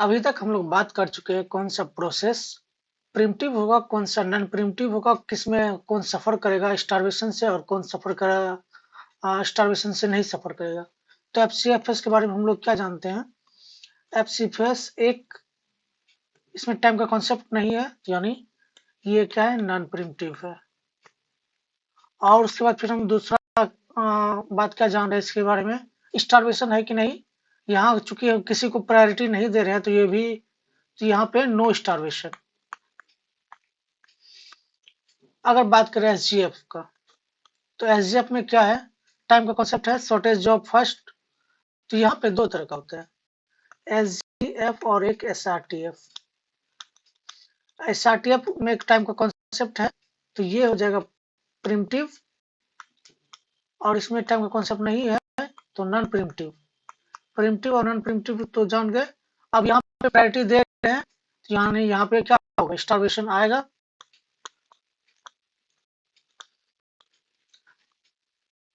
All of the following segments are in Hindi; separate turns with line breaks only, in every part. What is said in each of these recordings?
अभी तक हम लोग बात कर चुके हैं कौन सा प्रोसेस प्रिमिटिव होगा, कौन सा नॉन प्रिमिटिव होगा, किसमें कौन सफर करेगा स्टारवेशन से और कौन सफर करेगा स्टारवेशन से नहीं सफर करेगा। तो एफसीएफएस के बारे में हम लोग क्या जानते हैं? एफसीएफएस एक इसमें टाइम का कॉन्सेप्ट नहीं है, यानी ये क्या है, नॉन प्रिमिटिव है। और उसके बाद फिर हम दूसरा बात क्या जान रहे हैं इसके बारे में, स्टारवेशन है कि नहीं। यहाँ चूंकि हम किसी को प्रायोरिटी नहीं दे रहे हैं तो ये भी, तो यहाँ पे नो स्टारवेशन। अगर बात करें एसजीएफ का, तो एसजीएफ में क्या है, टाइम का कॉन्सेप्ट है शॉर्टेज जॉब फर्स्ट। तो यहाँ पे दो तरह का होता है, एसजीएफ और एक एसआरटीएफ। एसआरटीएफ में एक टाइम का कॉन्सेप्ट है, तो ये हो जाएगा प्रिमिटिव, और इसमें टाइम का कॉन्सेप्ट नहीं है तो नॉन प्रिमिटिव। प्रिमिटिव और नॉन प्रिमिटिव तो जान गए। अब यहाँ पे प्रायोरिटी दे रहे हैं तो यहाँ पे क्या होगा, स्टारवेशन आएगा।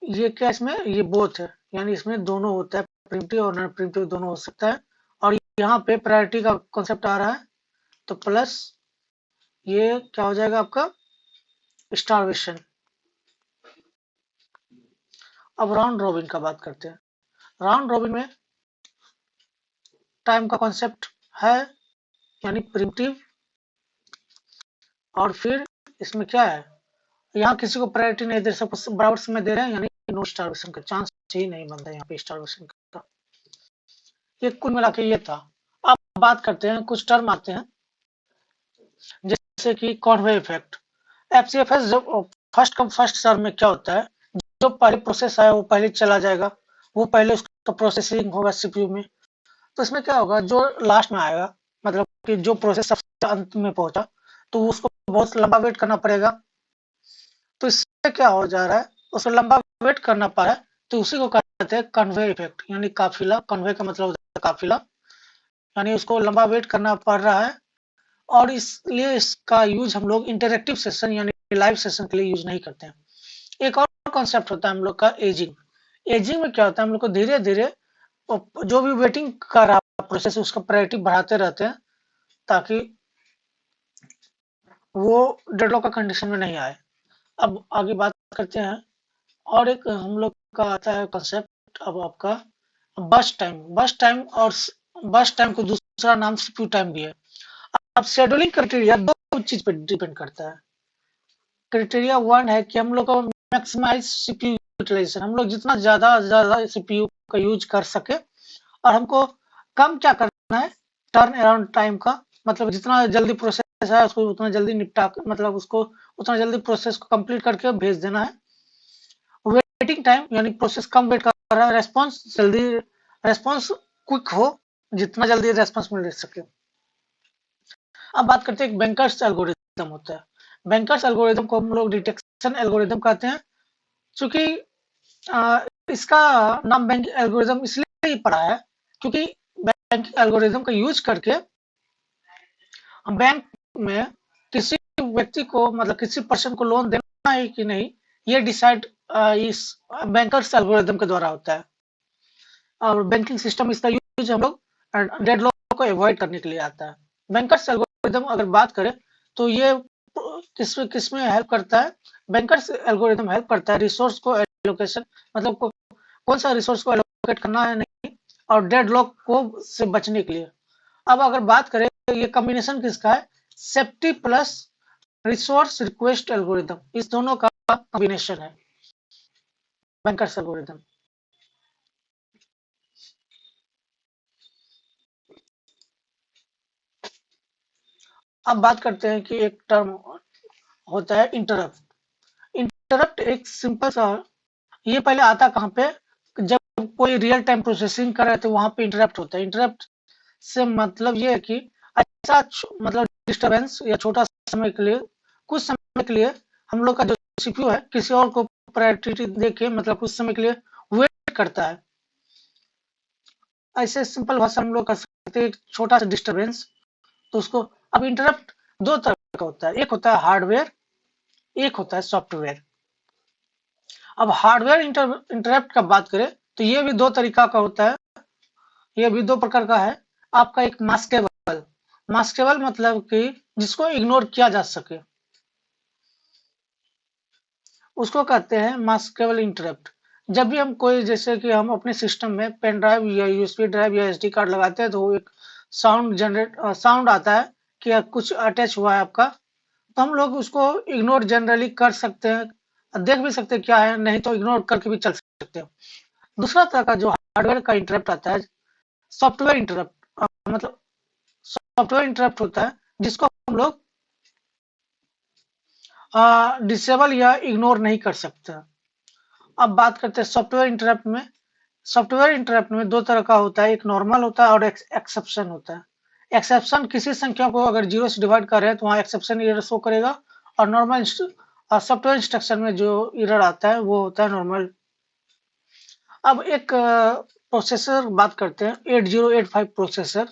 ये क्या, इसमें ये बोथ है, यानी इसमें दोनों होता है, प्रिमिटिव और नॉन प्रिमिटिव दोनों हो सकता है। और यहाँ पे प्रायोरिटी का कॉन्सेप्ट आ रहा है, तो प्लस ये क्या हो जाएगा आपका, स्टारवेशन। अब राउंड रॉबिन का बात करते हैं। राउंड रॉबिन में टाइम का कॉन्सेप्ट है, यानी प्रिमिटिव, और फिर इसमें क्या है, यहाँ किसी को प्रायोरिटी नहीं दे, सबको बराबर समय दे रहे हैं, यानी नो स्टारवेशन का चांस ही नहीं बनता यहाँ पे स्टारवेशन का। ये कुल मिला के ये था। अब बात करते हैं, कुछ टर्म आते हैं जैसे कि कॉन्वे इफेक्ट। एफसीएफएस जब फर्स्ट कम फर्स्ट सर्व में क्या होता है, जो पहले प्रोसेस आया वो पहले चला जाएगा, वो पहले उसका प्रोसेसिंग होगा सीपीयू में। तो इसमें क्या होगा, जो लास्ट में आएगा, मतलब कि जो प्रोसेस सबसे अंत में पहुंचा, तो उसको बहुत लंबा वेट करना पड़ेगा। तो इससे क्या हो जा रहा है, उसको लंबा वेट करना पड़ रहा है, तो उसी को कहते हैं कन्वे इफेक्ट, यानी काफिला। कन्वे का मतलब होता है काफिला, यानी उसको लंबा वेट करना पड़ रहा है। और इसलिए इसका यूज हम लोग इंटरेक्टिव सेशन यानी लाइव सेशन के लिए यूज नहीं करते हैं। एक और कॉन्सेप्ट होता है हम लोग का एजिंग। एजिंग में क्या होता है, हम लोग को धीरे धीरे जो भी वेटिंग कर रहा प्रोसेस उसका प्रायोरिटी बढ़ाते रहते हैं, ताकि वो डेडलॉक का कंडीशन में नहीं आए। अब आगे बात करते हैं, और एक हम लोग का आता है कॉन्सेप्ट अब आपका बस्ट टाइम। बस्ट टाइम को दूसरा नाम सीपीयू टाइम भी है। अब शेड्यूलिंग क्राइटेरिया दो चीज पे डिपेंड करता है। क्राइटेरिया वन है कि हम लोग को मैक्सिमाइज सीपीयू यूटिलाइजेशन, हम लोग जितना ज्यादा सीपीयू का यूज कर सके, और हमको कम क्या करना है, टर्न अराउंड टाइम का, मतलब जितना जल्दी प्रोसेस है उसको उतना जल्दी निपटा, मतलब उसको उतना जल्दी प्रोसेस को कंप्लीट करके भेज देना है। वेटिंग टाइम यानी प्रोसेस कम वेट कर रहा है, रेस्पॉन्स जल्दी, रेस्पॉन्स क्विक हो, जितना जल्दी रेस्पॉन्स मिल सके। अब बात करते हैं, एक बैंकर्स एल्गोरिथम होता है। बैंकर्स एल्गोरिथम को हम लोग डिटेक्शन एल्गोरिथम कहते हैं, क्योंकि इसका नाम बैंक एल्गोरिथम इसलिए ही पड़ा है क्योंकि बैंक एल्गोरिथम का यूज करके बैंक में किसी व्यक्ति को, मतलब किसी पर्सन को लोन देना है कि नहीं, ये डिसाइड इस बैंकर्स एल्गोरिथम के द्वारा होता है। और बैंकिंग सिस्टम इसका यूज हम लोग डेडलॉक को अवॉइड करने के लिए आता है। बैंकर्स एल्गोरिथम अगर बात करें तो ये किसमें हेल्प करता है, बैंकर्स एल्गोरिथम हेल्प करता है रिसोर्स को एलोकेशन, मतलब कौन सा रिसोर्स को एलोकेट करना है नहीं, और डेडलॉक को से बचने के लिए। अब अगर बात करें, ये कॉम्बिनेशन किसका है, safety plus resource request algorithm, इस दोनों का कॉम्बिनेशन है बैंकर्स एल्गोरिथम। अब बात करते हैं कि एक टर्म होता है इंटरप्ट। इंटरप्ट एक सिंपल सा, ये पहले आता कहाँ पे, जब कोई रियल टाइम प्रोसेसिंग कर रहे थे वहां पे इंटरप्ट होता है। इंटरप्ट से मतलब ये है कि ऐसा मतलब डिस्टरबेंस या छोटा समय के लिए, कुछ समय के लिए हम लोग का जो सीपीयू है किसी और को प्रायोरिटी देके, मतलब कुछ समय के लिए वेट करता है। ऐसे सिंपल भाषा हम लोग कर सकते हैं, एक छोटा सा डिस्टरबेंस, तो उसको। अब इंटरप्ट दो तरह का होता है, एक होता है हार्डवेयर, एक होता है सॉफ्टवेयर। अब हार्डवेयर इंटरप्ट का बात करें तो ये भी दो तरीका का होता है, ये भी दो प्रकार का है। आपका एक मास्केबल, मास्केबल मतलब कि जिसको इग्नोर किया जा सके, उसको कहते हैं मास्केबल इंटरप्ट। जब भी हम कोई, जैसे कि हम अपने सिस्टम में पेन ड्राइव या यूएसबी ड्राइव या एसडी कार्ड लगाते हैं, तो वो एक साउंड आता है कि कुछ अटैच हुआ है आपका, तो हम लोग उसको इग्नोर जनरली कर सकते हैं, देख भी सकते हैं क्या है, नहीं तो इग्नोर करके भी चल सकते हैं। दूसरा तरह का जो हार्डवेयर का इंटरप्ट आता है, सॉफ्टवेयर इंटरप्ट, मतलब सॉफ्टवेयर इंटरप्ट होता है जिसको हम लोग डिसेबल या इग्नोर नहीं कर सकते। अब बात करते हैं सॉफ्टवेयर इंटरप्ट में। सॉफ्टवेयर इंटरप्ट में दो तरह का होता है, एक नॉर्मल होता है और एक एक्सेप्शन होता है। एक्सेप्शन किसी संख्या को अगर जीरो से डिवाइड कर रहे हैं तो वहाँ एक्सेप्शन एरर शो करेगा, और नॉर्मल सॉफ्टवेयर इंस्ट्रक्शन में जो एरर आता है वो होता है नॉर्मल। अब एक प्रोसेसर बात करते हैं, 8085 प्रोसेसर,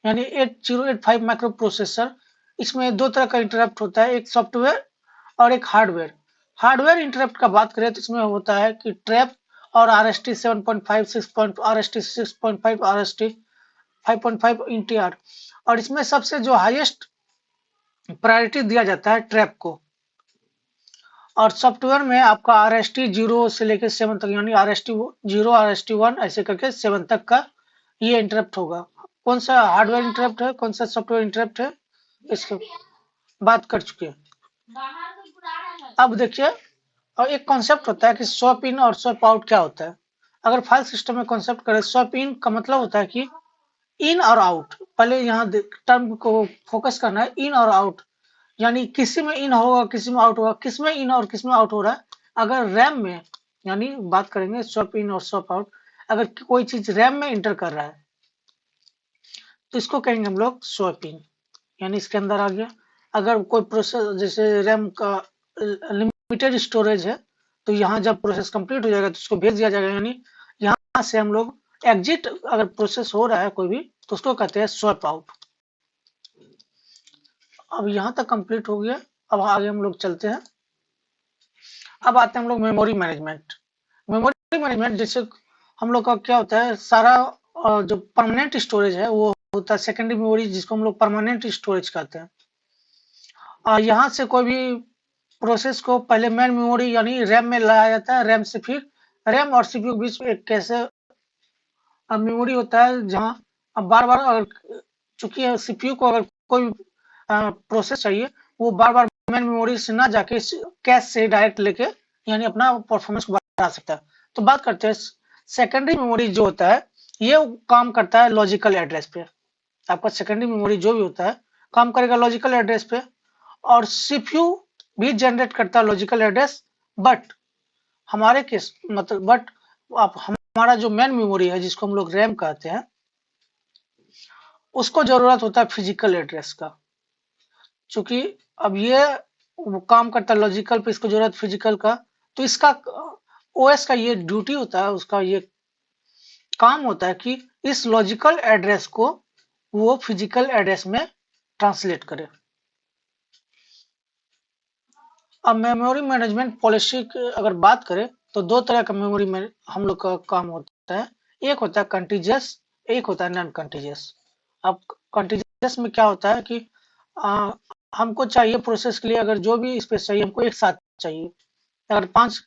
यानी 8085 माइक्रो प्रोसेसर। इसमें दो तरह का इंटरप्ट होता है, एक सॉफ्टवेयर और एक हार्डवेयर। हार्डवेयर इंटरप्ट का बात करें तो इसमें होता है कि ट्रैप और RST 7.5, 6. RST 6.5, RST 5.5 इंटीआर, और इसमें सबसे जो हाईएस्ट प्रायोरिटी दिया जाता है ट्रैप को। और सॉफ्टवेयर में आपका RST 0 से लेकर 7 तक, यानी RST 0, RST 1 ऐसे करके 7 तक का ये इंटरप्ट होगा। कौन सा हार्डवेयर इंटरप्ट है, कौन सा सॉफ्टवेयर इंटरप्ट है, इसके बात कर चुके हैं। अब देखिए, और एक कॉन्सेप्ट होता है कि स्वैप इन और स्वैप आउट क्या होता है। अगर फाइल सिस्टम में कॉन्सेप्ट करें, स्वैप इन का मतलब होता है कि इन और आउट, पहले यहाँ टर्म को फोकस करना है, इन और आउट, यानी किसी में इन होगा किसी में आउट होगा, किस में इन और किस में आउट हो रहा है। अगर रैम में, यानी बात करेंगे स्वैप इन और स्वैप आउट, अगर कोई चीज रैम में इंटर कर रहा है तो इसको कहेंगे हम लोग स्वैप इन, यानी इसके अंदर आ गया। अगर कोई प्रोसेस, जैसे रैम का लिमिटेड स्टोरेज है, तो यहाँ जब प्रोसेस कंप्लीट हो जाएगा तो उसको भेज दिया जाएगा, यानी यहाँ से हम लोग एग्जिट, अगर प्रोसेस हो रहा है कोई भी तो उसको कहते हैं स्वैप आउट। अब यहाँ तक कंप्लीट हो गया, अब आगे हम लोग चलते हैं। अब आते हैं हम लोग मेमोरी मैनेजमेंट। मेमोरी मैनेजमेंट जैसे हम लोग का क्या होता है, सारा जो परमानेंट स्टोरेज है वो होता है सेकेंडरी मेमोरी, जिसको हम लोग परमानेंट स्टोरेज कहते हैं। यहाँ से कोई भी प्रोसेस को पहले मेन मेमोरी यानी रैम में लाया जाता है, रैम से फिर रैम और सीपीयू के बीच में एक कैसे मेमोरी होता है, जहाँ अब बार बार अगर, चूंकि सीपीयू को अगर कोई प्रोसेस चाहिए, वो बार बार मेन मेमोरी से ना जाके कैश से डायरेक्ट लेके यानी अपना परफॉर्मेंस को बढ़ा सकता है। तो बात करते हैं सेकेंडरी मेमोरी जो होता है, ये काम करता है लॉजिकल एड्रेस पे। आपका सेकेंडरी मेमोरी जो भी होता है काम करेगा लॉजिकल एड्रेस पे, और सीपीयू भी जनरेट करता है लॉजिकल एड्रेस। बट हमारे केस मतलब बट आप हमारा जो मेन मेमोरी है जिसको हम लोग रैम कहते हैं, उसको जरूरत होता है फिजिकल एड्रेस का। चूंकि अब ये वो काम करता है लॉजिकल पे, इसको जरूरत फिजिकल का, तो इसका ओएस का ये ड्यूटी होता है, उसका ये काम होता है कि इस लॉजिकल एड्रेस को वो फिजिकल एड्रेस में ट्रांसलेट करे। अब मेमोरी मैनेजमेंट पॉलिसी की अगर बात करें तो दो तरह का मेमोरी में हम लोग का काम होता है, एक होता है कंटीजियस, एक होता है नॉन कंटीजियस। अब कंटीजियस में क्या होता है कि आ, हमको चाहिए प्रोसेस के लिए, अगर जो भी स्पेस चाहिए हमको एक साथ चाहिए। अगर 5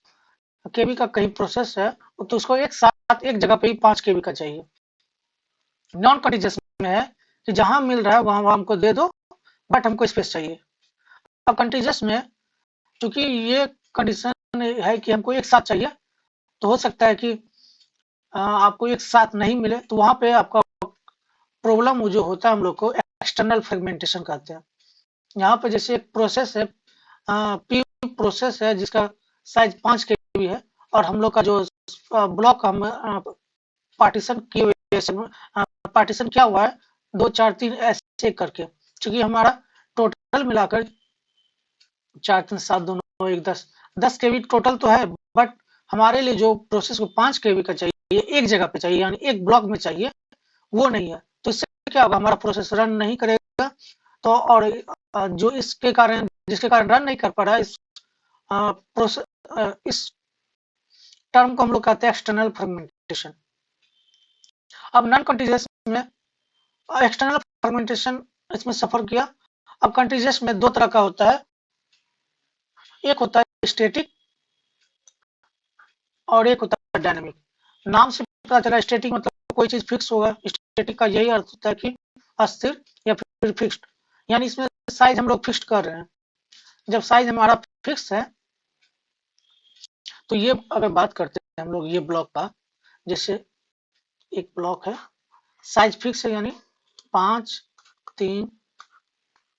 KB का कहीं प्रोसेस है तो उसको एक साथ एक जगह पे ही 5 KB का चाहिए। नॉन कंटीजियस में है कि जहां मिल रहा है वहां वहां हमको दे दो, बट हमको स्पेस चाहिए। अब कंटीजियस में चूंकि ये कंडीशन है कि हमको एक साथ चाहिए, तो हो सकता है कि आपको एक साथ नहीं मिले, तो वहां पे आपका प्रॉब्लम जो होता है हम लोग को एक्सटर्नल फ्रेगमेंटेशन कहते हैं। यहाँ पे जैसे एक प्रोसेस है, पी प्रोसेस है जिसका साइज 5 KB है, और हम लोग का जो ब्लॉक हम पार्टीशन किए हुए, पार्टीशन क्या हुआ है 2 4 3 ऐसे करके, क्योंकि हमारा टोटल मिलाकर 4 3 7 दोनों एक 10 KB टोटल तो है, बट हमारे लिए जो प्रोसेस को 5 KB का चाहिए, एक जगह पे चाहिए यानी एक ब्लॉक में चाहिए, वो नहीं है। तो इससे क्या होगा, हमारा प्रोसेस रन नहीं करेगा। तो और जो इसके कारण, जिसके कारण रन नहीं कर पा रहा है, प्रोसेस, इस टर्म को हम लोग कहते हैं एक्सटर्नल फ्रेगमेंटेशन। अब नॉन कंटीजियस में एक्सटर्नल फ्रेगमेंटेशन इसमें सफर किया। अब कंटीजियस में दो तरह का होता है, एक होता है स्टैटिक और एक होता है डायनेमिक। नाम से पता चला स्टैटिक मतलब कोई चीज फिक्स होगा, स्टैटिक का यही अर्थ होता है कि अस्थिर या फिर फिक्स्ड, यानी इसमें साइज हम लोग फिक्स कर रहे हैं। जब साइज हमारा फिक्स है तो ये अगर बात करते हैं हम लोग ये ब्लॉक का, जैसे एक ब्लॉक है साइज फिक्स है यानी 5 3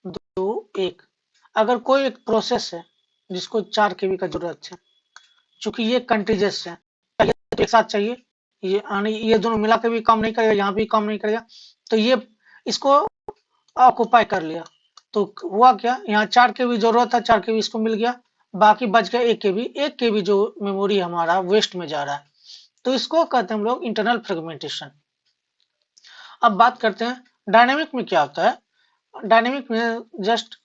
2 1। अगर कोई एक प्रोसेस है जिसको 4 केबी का जरूरत है, चूंकि ये कंटीजियस है तो एक साथ चाहिए, ये यानी ये दोनों मिला के भी काम नहीं करेगा, यहाँ भी काम नहीं करेगा, तो ये इसको ऑक्युपाई कर लिया। तो हुआ क्या, यहाँ 4 केबी जरूरत है, 4 केबी इसको मिल गया, बाकी बच गया 1 केबी। 1 केबी जो मेमोरी हमारा वेस्ट में जा रहा है, तो इसको कहते हैं हम लोग इंटरनल फ्रेगमेंटेशन। अब बात करते हैं डायनेमिक में क्या होता है। डायनेमिक में जस्ट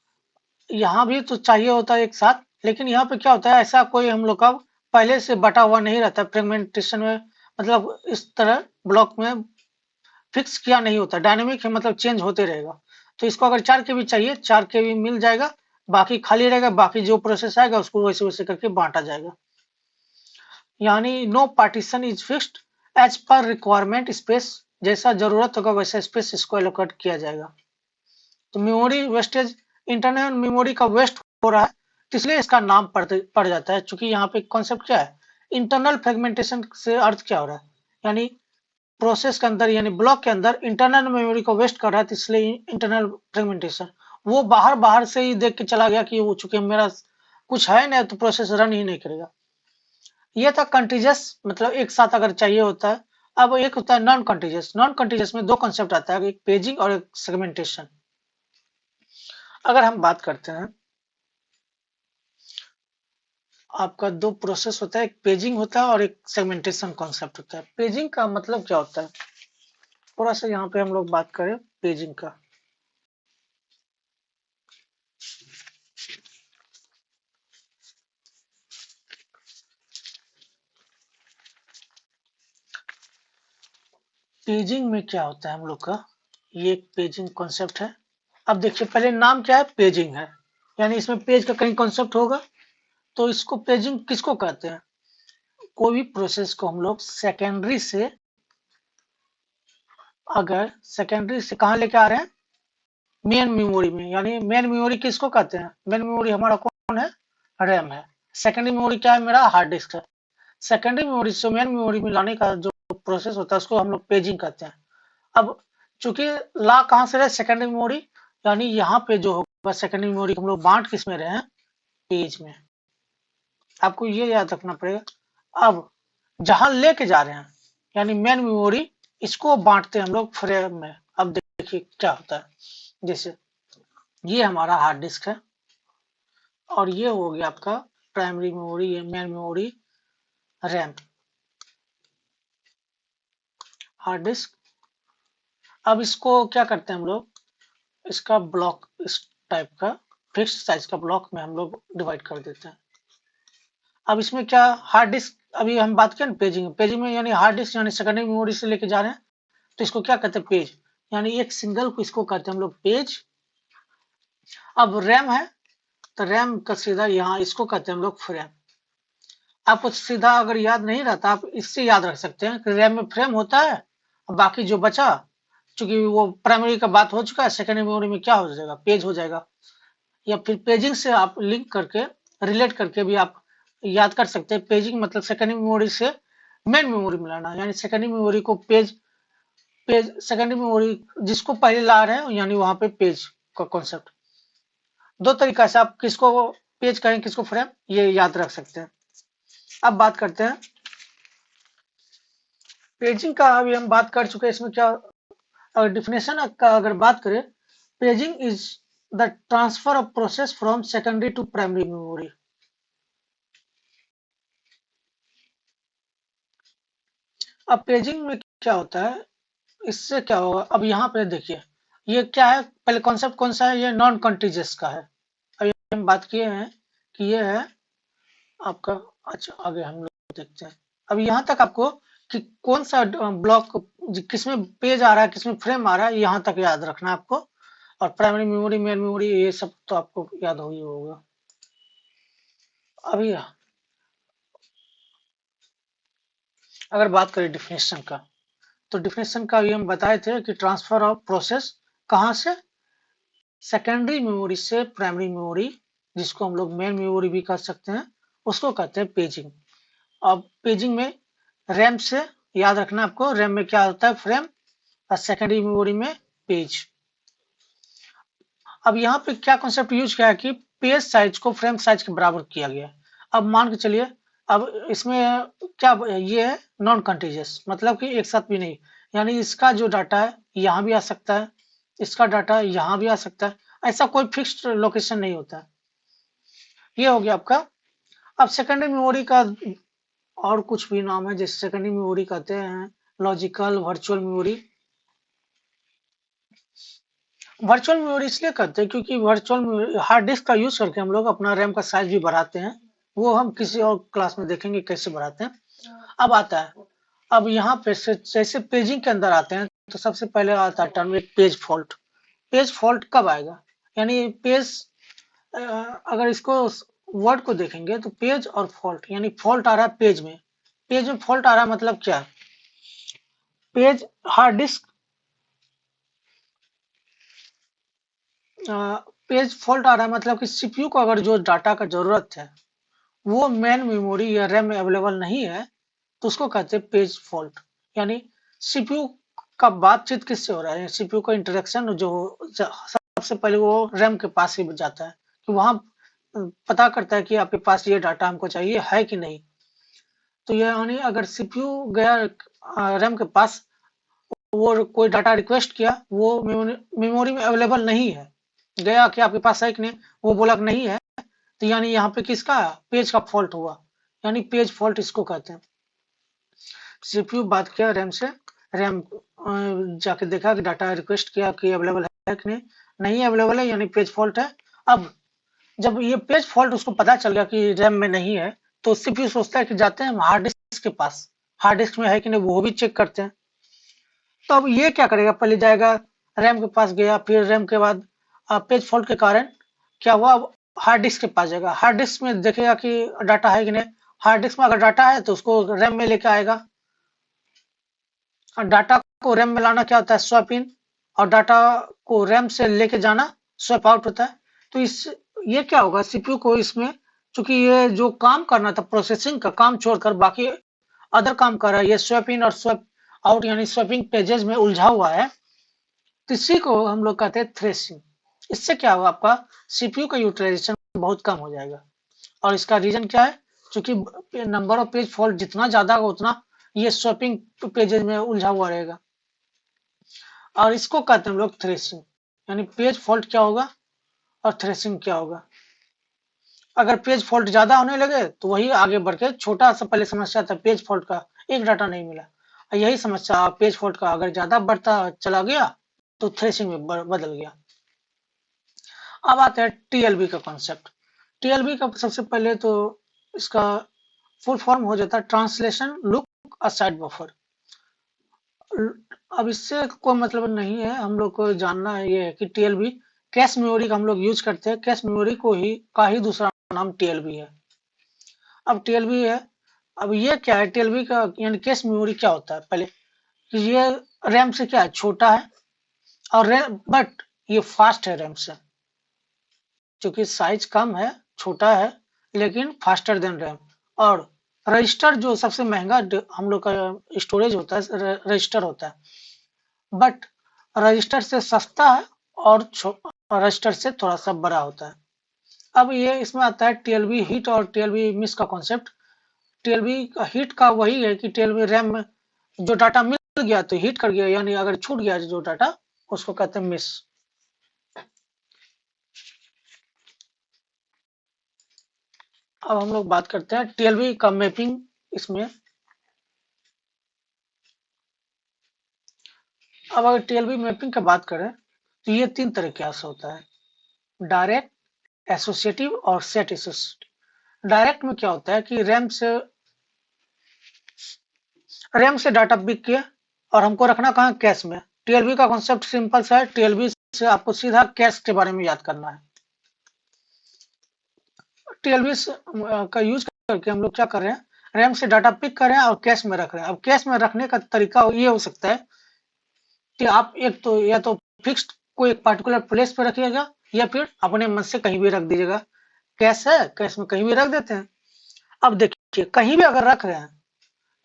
यहाँ भी तो चाहिए होता है एक साथ, लेकिन यहाँ पे क्या होता है, ऐसा कोई हम लोग का पहले से बटा हुआ नहीं रहता फ्रेगमेंटेशन में, मतलब इस तरह ब्लॉक में फिक्स किया नहीं होता। डायनेमिक है मतलब चेंज होते रहेगा। तो इसको अगर 4 केबी चाहिए, 4 केबी मिल जाएगा, बाकी खाली रहेगा, बाकी जो प्रोसेस आएगा उसको वैसे वैसे करके बांटा जाएगा। यानी no partition is fixed as per requirement space, जैसा जरूरत होगा वैसा स्पेस इसको एलोकेट किया जाएगा। तो मेमोरी वेस्टेज, इंटरनल मेमोरी का वेस्ट हो रहा है, तो इसलिए इसका नाम पड़ जाता है। चूंकि यहाँ पे कॉन्सेप्ट क्या है, इंटरनल फ्रेगमेंटेशन से अर्थ क्या हो रहा है, यानी प्रोसेस के अंदर यानी ब्लॉक के अंदर इंटरनल मेमोरी को वेस्ट कर रहा है, तो इसलिए इंटरनल फ्रेगमेंटेशन। वो बाहर बाहर से ही देख के चला गया कि वो चूंकि मेरा कुछ है नहीं तो प्रोसेस रन ही नहीं करेगा। ये था कंटीजियस, मतलब एक साथ अगर चाहिए होता है। अब एक होता है नॉन कंटीजियस। नॉन कंटीजियस में दो कंसेप्ट आता है, एक पेजिंग और एक सेगमेंटेशन। अगर हम बात करते हैं, आपका दो प्रोसेस होता है, एक पेजिंग होता है और एक सेगमेंटेशन कॉन्सेप्ट होता है। पेजिंग का मतलब क्या होता है, थोड़ा सा यहाँ पे हम लोग बात करें पेजिंग का। पेजिंग में क्या होता है हम लोग का, ये एक पेजिंग कॉन्सेप्ट है। अब देखिए पहले नाम क्या है, पेजिंग है, यानी इसमें पेज का कहीं कॉन्सेप्ट होगा, तो इसको पेजिंग किसको कहते हैं, कोई भी प्रोसेस को हम लोग सेकेंडरी से, अगर सेकेंडरी से कहाँ लेके आ रहे हैं, मेन मेमोरी में। यानी मेन मेमोरी किसको कहते हैं, मेन मेमोरी हमारा कौन है, रैम है। सेकेंडरी मेमोरी क्या है, मेरा हार्ड डिस्क है। सेकेंडरी मेमोरी से मेन मेमोरी में लाने का जो प्रोसेस होता है उसको हम लोग पेजिंग कहते हैं। अब चूंकि ला कहाँ से रहे, सेकेंडरी मेमोरी, यानी यहाँ पे जो होगा सेकेंडरी मेमोरी हम लोग बांट किस में रहे हैं, पेज में। आपको ये याद रखना पड़ेगा। अब जहां लेके जा रहे हैं यानी मेन मेमोरी, इसको बांटते हैं हम लोग फ्रेम में। अब देखिए क्या होता है, जैसे ये हमारा हार्ड डिस्क है और ये हो गया आपका प्राइमरी मेमोरी, ये main memory, RAM, hard disk. अब इसको क्या करते हैं हम लोग, इसका ब्लॉक इस टाइप का फिक्स साइज का ब्लॉक में हम लोग डिवाइड कर देते हैं। अब इसमें क्या, हार्ड डिस्क, अभी हम बात करें पेजिंग, पेजिंग में यानी हार्ड डिस्क यानी सेकेंडरी मेमोरी से लेके जा रहे हैं, तो इसको क्या कहते हैं, पेज, यानी एक सिंगल को इसको कहते हैं हम लोग पेज। अब रैम है, तो रैम का सीधा यहाँ इसको कहते हैं हम लोग फ्रेम। आपको सीधा अगर याद नहीं रहता, आप इससे याद रख सकते हैं कि रैम में फ्रेम होता है और बाकी जो बचा, चूंकि वो प्राइमरी का बात हो चुका है, सेकेंडरी मेमोरी में क्या हो जाएगा, पेज हो जाएगा। या फिर पेजिंग से आप लिंक करके, रिलेट करके भी आप याद कर सकते हैं। पेजिंग मतलब सेकेंडरी मेमोरी से मेन मेमोरी में लाना, यानी सेकेंडरी मेमोरी को पेज, पेज सेकेंडरी मेमोरी जिसको पहले ला रहे हैं यानी वहां पे पेज का कॉन्सेप्ट। दो तरीका से आप किसको पेज कहें किसको फ्रेम, ये याद रख सकते हैं। अब बात करते हैं पेजिंग का, अभी हम बात कर चुके हैं इसमें क्या, अगर डिफिनेशन का अगर बात करें, paging is the transfer of process from secondary to primary memory. अब पेजिंग में क्या होता है, इससे क्या होगा, अब यहाँ पे देखिए ये क्या है, पहले कॉन्सेप्ट कौन सा है, ये नॉन कंटीजियस का है। अभी हम बात किए हैं कि ये है आपका, अच्छा आगे हम लोग देखते हैं। अब यहाँ तक आपको कि कौन सा ब्लॉक किसमें पेज आ रहा है, किसमें फ्रेम आ रहा है, यहाँ तक याद रखना है आपको। और प्राइमरी मेमोरी, मेन मेमोरी, ये सब तो आपको याद हो ही होगा। अभी अगर बात करें डिफिनेशन का, तो डिफिनेशन का ये हम बताए थे कि ट्रांसफर ऑफ प्रोसेस कहाँ से, सेकेंडरी मेमोरी से प्राइमरी मेमोरी, जिसको हम लोग मेन मेमोरी भी कर सकते हैं, उसको कहते हैं पेजिंग। अब पेजिंग में रैम से, याद रखना आपको, रैम में क्या होता है, फ्रेम, और सेकेंडरी मेमोरी में पेज। अब यहाँ पे क्या कॉन्सेप्ट यूज किया है कि पेज साइज को फ्रेम साइज के बराबर किया गया है। अब मान के चलिए, अब इसमें क्या ये है, नॉन कंटीजियस, मतलब कि एक साथ भी नहीं, यानी इसका जो डाटा है यहाँ भी आ सकता है, इसका डाटा यहाँ भी आ सकता है, ऐसा कोई फिक्स्ड लोकेशन नहीं होता है। ये हो गया आपका। अब सेकेंडरी मेमोरी का और कुछ भी नाम है, जैसे सेकेंडरी मेमोरी कहते हैं logical, virtual memory. Virtual memory इसलिए करते हैं क्योंकि वर्चुअल हार्ड डिस्क का यूज करके हम लोग अपना रैम का साइज भी बढ़ाते हैं। वो हम किसी और क्लास में देखेंगे कैसे बढ़ाते हैं। अब आता है, अब यहाँ पे जैसे पेजिंग के अंदर आते हैं, तो सबसे पहले आता है टर्म एक पेज फॉल्ट। पेज फॉल्ट कब आएगा, यानी पेज, अगर इसको वर्ड को देखेंगे तो पेज और फॉल्ट, यानी फॉल्ट आ रहा है पेज में, पेज में फॉल्ट आ रहा है, मतलब क्या, page hard disk, page fault आ रहा है मतलब कि सीपीयू को अगर जो डाटा का जरूरत है वो मेन मेमोरी या रैम में अवेलेबल नहीं है, तो उसको कहते हैं पेज फॉल्ट। यानी सीपीयू का बातचीत किससे हो रहा है, सीपीयू का इंटरेक्शन जो सबसे पहले वो रैम के पास ही जाता है, कि वहां पता करता है कि आपके पास ये डाटा हमको चाहिए है कि नहीं। तो ये यानी अगर सीपीयू गया रैम के पास, वो कोई डाटा रिक्वेस्ट किया, वो मेमोरी में अवेलेबल नहीं है, गया कि आपके पास है कि नहीं, वो बोला कि नहीं है, तो यानी यहाँ पे किसका, पेज का फॉल्ट हुआ, यानी पेज फॉल्ट इसको कहते हैं। सीपीयू बात किया रैम से, रैम जाके देखा कि डाटा रिक्वेस्ट किया कि अवेलेबल है कि नहीं, नहीं अवेलेबल है, यानी पेज फॉल्ट है। अब जब ये पेज फॉल्ट उसको पता चल गया कि रैम में नहीं है, तो सीपीयू सोचता है कि जाते हैं हार्ड डिस्क के पास, हार्ड डिस्क में है कि नहीं वो भी चेक करते हैं। तो अब ये क्या करेगा, पहले जाएगा रैम के पास, गया, फिर रैम के बाद पेज फॉल्ट के कारण क्या हुआ, अब हार्ड डिस्क के पास जाएगा, हार्ड डिस्क में देखेगा कि डाटा है कि नहीं, हार्ड डिस्क में अगर डाटा है तो उसको रैम में लेके आएगा। और डाटा को रैम में लाना क्या होता है, स्वैप इन, और डाटा को रैम से लेके जाना स्वैप आउट होता है। तो इस ये क्या होगा, सीपीयू को इसमें, चूंकि ये जो काम करना था प्रोसेसिंग का काम छोड़कर बाकी अदर काम कर रहा है, ये स्वैप इन और स्वैप आउट यानी स्वैपिंग पेजेस में उलझा हुआ है, तो इसी को हम लोग कहते हैं थ्रेसिंग। इससे क्या होगा, आपका सीपीयू का यूटिलाइजेशन बहुत कम हो जाएगा। और इसका रीजन क्या है, क्योंकि नंबर ऑफ पेज फॉल्ट जितना ज्यादा होगा उतना ये स्वैपिंग पेजेस में उलझा हुआ रहेगा, और इसको कहते हैं हम लोग थ्रेसिंग। यानी पेज फॉल्ट क्या होगा और थ्रेसिंग क्या होगा। अगर पेज फॉल्ट ज्यादा होने लगे तो वही आगे बढ़ के, छोटा सा पहले समस्या था पेज फॉल्ट का, एक डाटा नहीं मिला, यही समस्या पेज फॉल्ट का अगर ज्यादा बढ़ता चला गया तो थ्रेसिंग में बदल गया। अब आते हैं टीएलबी का कॉन्सेप्ट। टीएलबी का सबसे पहले तो इसका फुल फॉर्म हो जाता है ट्रांसलेशन लुक असाइड बफर। अब इससे कोई मतलब नहीं है, हम लोग को जानना है ये है कि टीएलबी कैश मेमोरी का हम लोग यूज करते हैं, कैश मेमोरी को ही का ही दूसरा नाम टीएलबी है। अब टीएलबी है, अब ये क्या है टीएलबी का, यानी कैश मेमोरी क्या होता है, पहले कि ये रैम से क्या है, छोटा है, और रैम बट ये फास्ट है रैम से, क्योंकि साइज कम है, छोटा है, लेकिन फास्टर देन रैम। और रजिस्टर जो सबसे महंगा हम लोग का स्टोरेज होता है, रजिस्टर होता है, बट रजिस्टर से सस्ता है, और रजिस्टर से थोड़ा सा बड़ा होता है। अब ये इसमें आता है टीएलबी हिट और टीएलबी मिस का कॉन्सेप्ट। टीएलबी हिट का वही है कि टीएलबी रैम में जो डाटा मिल गया तो हिट कर गया, यानी अगर छूट गया जो डाटा उसको कहते हैं मिस। अब हम लोग बात करते हैं टीएलबी का मैपिंग। इसमें अब अगर टीएलबी मैपिंग की बात करें तो ये तीन तरीके से होता है, डायरेक्ट, एसोसिएटिव और सेट एसोसिएटिव। डायरेक्ट में क्या होता है कि रैम से रैम से डाटा पिक किया और हमको रखना कहाँ, कैश में। टीएलबी का कॉन्सेप्ट सिंपल सा है, टीएलबी से आपको सीधा कैश के बारे में याद करना है। टीएलबी का यूज करके हम लोग क्या कर रहे हैं, रैम से डाटा पिक कर रहे हैं और कैश में रख रहे हैं। अब कैश में रखने का तरीका ये हो सकता है कि आप एक तो या तो फिक्स्ड कोई एक पर्टिकुलर प्लेस पे रखिएगा या फिर अपने मन से कहीं भी रख दीजिएगा। कैश है, कैश में कहीं भी रख देते हैं। अब देखिए कहीं भी अगर रख रहे हैं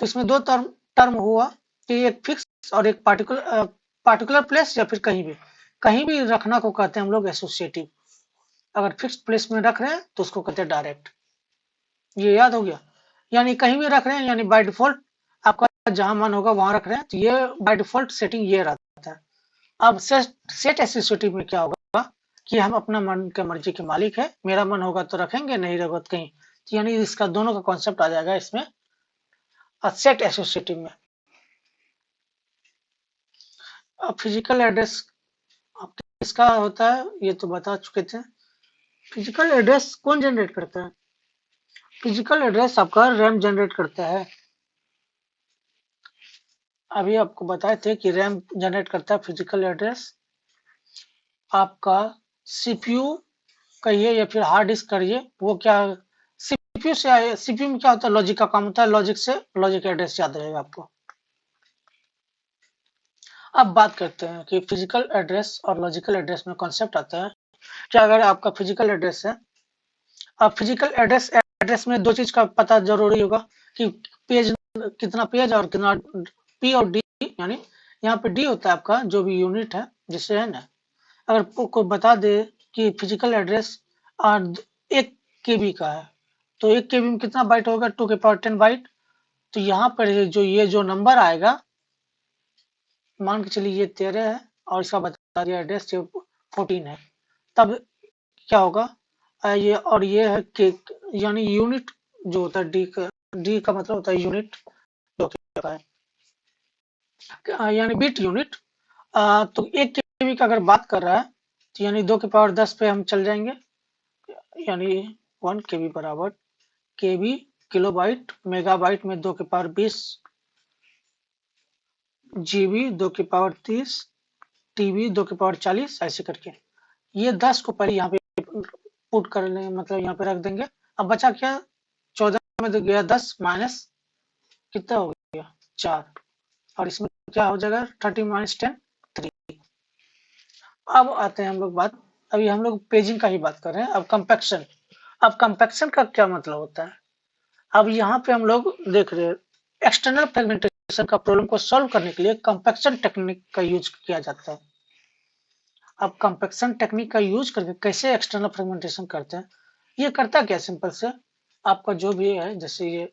तो इसमें दो टर्म टर्म हुआ कि एक फिक्स और एक पार्टिकुलर प्लेस या फिर कहीं भी रखना को कहते हैं हम लोग एसोसिएटिव। अगर फिक्स प्लेस में रख रहे हैं तो उसको कहते हैं डायरेक्ट। ये याद हो गया। यानी कहीं भी रख रहे हैं, यानी बाय डिफॉल्ट आपका जहां मन होगा वहां रख रहे हैं, तो ये बाय डिफॉल्ट सेटिंग ये रहता है। अब सेट एसोसिएटिव में क्या होगा कि हम अपना मन के मर्जी के मालिक है, मेरा मन होगा तो रखेंगे, नहीं होगा तो कहीं। तो यानी इसका दोनों का कॉन्सेप्ट आ जाएगा इसमें सेट एसोसिएटिव में। अब फिजिकल एड्रेस किसका होता है ये तो बता चुके थे। फिजिकल एड्रेस कौन जनरेट करता है? फिजिकल एड्रेस आपका रैम जनरेट करता है। अभी आपको बताए थे कि रैम जनरेट करता है फिजिकल एड्रेस। आपका सीपीयू कहिए या फिर हार्ड डिस्क करिए, वो क्या सीपीयू से आए। सीपीयू में क्या होता है, लॉजिक का काम होता है, लॉजिक से लॉजिक एड्रेस याद रहेगा आपको। अब बात करते हैं कि फिजिकल एड्रेस और लॉजिकल एड्रेस में कॉन्सेप्ट आता है क्या। अगर आपका फिजिकल एड्रेस है, अब फिजिकल एड्रेस में दो चीज का पता जरूरी होगा कि पेज कितना पेज और कितना पी और डी, यानी यहाँ पे डी होता है आपका जो भी यूनिट है जिससे है ना। अगर कोई बता दे कि फिजिकल एड्रेस 1 KB का है तो 1 KB में कितना बाइट होगा, 2 के पावर 10 बाइट। तो यहाँ पर ये जो नंबर आएगा, मान के चलिए ये 13 है और इसका बता दिया एड्रेस ये 14 है, तब क्या होगा ये और ये है कि यानी यूनिट जो होता है डी का मतलब होता है यूनिट जो होता है यानी बिट यूनिट। तो 1 KB का अगर बात कर रहा है तो यानी 2 के पावर 10 पे हम चल जाएंगे, यानी 1 KB बराबर KB किलोबाइट, मेगाबाइट में 2 के पावर 20, GB 2 के पावर 30, TB 2 के पावर 40, ऐसे करके ये 10 को पहले यहाँ पे पुट कर लेंगे, मतलब यहाँ पे रख देंगे। अब बचा क्या, 14 में तो गया 10 माइनस कितना हो गया 4, और इसमें क्या हो जाएगा 30 माइनस 10 3। अब आते हैं हम लोग बात, अभी हम लोग पेजिंग का ही बात कर रहे हैं। अब कंपैक्शन, अब कंपैक्शन का क्या मतलब होता है। अब यहाँ पे हम लोग देख रहे हैं एक्सटर्नल फ्रेगमेंटेशन का प्रॉब्लम को सॉल्व करने के लिए कंपैक्शन टेक्निक का यूज किया जाता है। अब कंपैक्शन टेक्निक का यूज करके कैसे एक्सटर्नल फ्रेगमेंटेशन करते हैं, ये करता क्या, सिंपल से आपका जो भी है, जैसे ये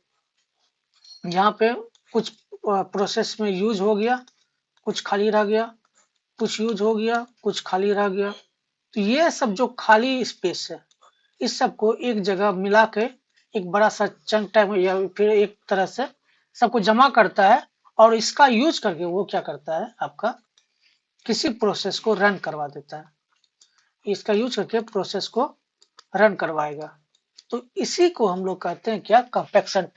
यहाँ पे कुछ प्रोसेस में यूज हो गया, कुछ खाली रह गया, कुछ यूज हो गया, कुछ खाली रह गया। तो ये सब जो खाली स्पेस है इस सब को एक जगह मिला के एक बड़ा सा चंक टाइप या फिर एक तरह से सबको जमा करता है, और इसका यूज करके वो क्या करता है आपका किसी प्रोसेस को रन करवा देता है। इसका यूज करके प्रोसेस को रन करवाएगा। तो इसी को हम लोग कहते हैं क्या, कंपैक्शन